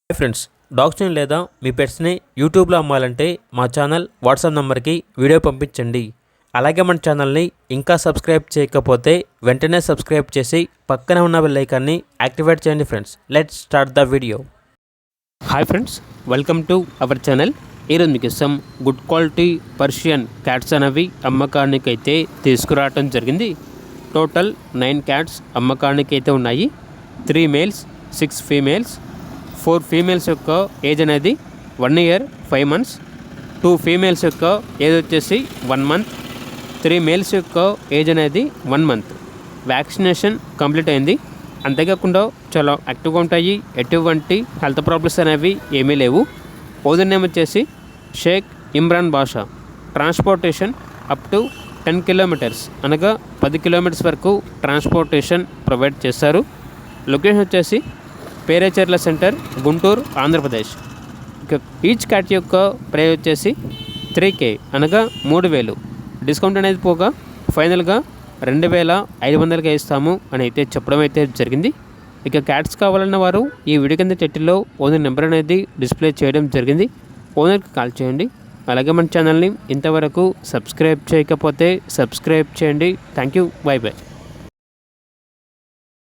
Hi friends, డాగ్స్ని లేదా మీ పెట్స్ని యూట్యూబ్లో అమ్మాలంటే మా ఛానల్ వాట్సాప్ నెంబర్కి వీడియో పంపించండి. అలాగే మన ఛానల్ని ఇంకా సబ్స్క్రైబ్ చేయకపోతే వెంటనే సబ్స్క్రైబ్ చేసి పక్కనే ఉన్న బెల్ ఐకాన్ని యాక్టివేట్ చేయండి. Friends, let's start the video. Hi friends, welcome to our channel. ఈరోజు మీకు some good quality Persian cats అనేవి అమ్మకానికి అయితే తీసుకురావటం జరిగింది. టోటల్ 9 క్యాట్స్ అమ్మకానికి అయితే ఉన్నాయి. 3 మేల్స్ 6 ఫీమేల్స్. 4 ఫీమేల్స్ యొక్క ఏజ్ అనేది 1 year 5 months. 2 ఫీమేల్స్ యొక్క ఏజ్ వచ్చేసి 1 month. 3 మేల్స్ యొక్క ఏజ్ అనేది 1 month. వ్యాక్సినేషన్ కంప్లీట్ అయింది. అంతేకాకుండా చాలా యాక్టివ్గా ఉంటాయి. ఎటువంటి హెల్త్ ప్రాబ్లమ్స్ అనేవి ఏమీ లేవు. ఓనర్ నేమ్ వచ్చేసి షేక్ ఇమ్రాన్ బాషా. ట్రాన్స్పోర్టేషన్ అప్ టు 10 kilometers అనగా 10 kilometers వరకు ట్రాన్స్పోర్టేషన్ ప్రొవైడ్ చేస్తారు. లొకేషన్ వచ్చేసి పేరేచెర్ల సెంటర్, గుంటూరు, ఆంధ్రప్రదేశ్. ఇక ఈచ్ క్యాట్ యొక్క ప్రైస్ వచ్చేసి 3K అనగా 3,000. డిస్కౌంట్ అనేది పోగా ఫైనల్గా 2,500కి ఇస్తాము అని అయితే చెప్పడం అయితే జరిగింది. ఇక క్యాట్స్ కావాలన్న వారు ఈ వీడియో కింద టైటిల్లో ఓనర్ నెంబర్ అనేది డిస్ప్లే చేయడం జరిగింది. ఓనర్కి కాల్ చేయండి. అలాగే మన ఛానల్ని ఇంతవరకు సబ్స్క్రైబ్ చేయకపోతే సబ్స్క్రైబ్ చేయండి. Thank you. By by.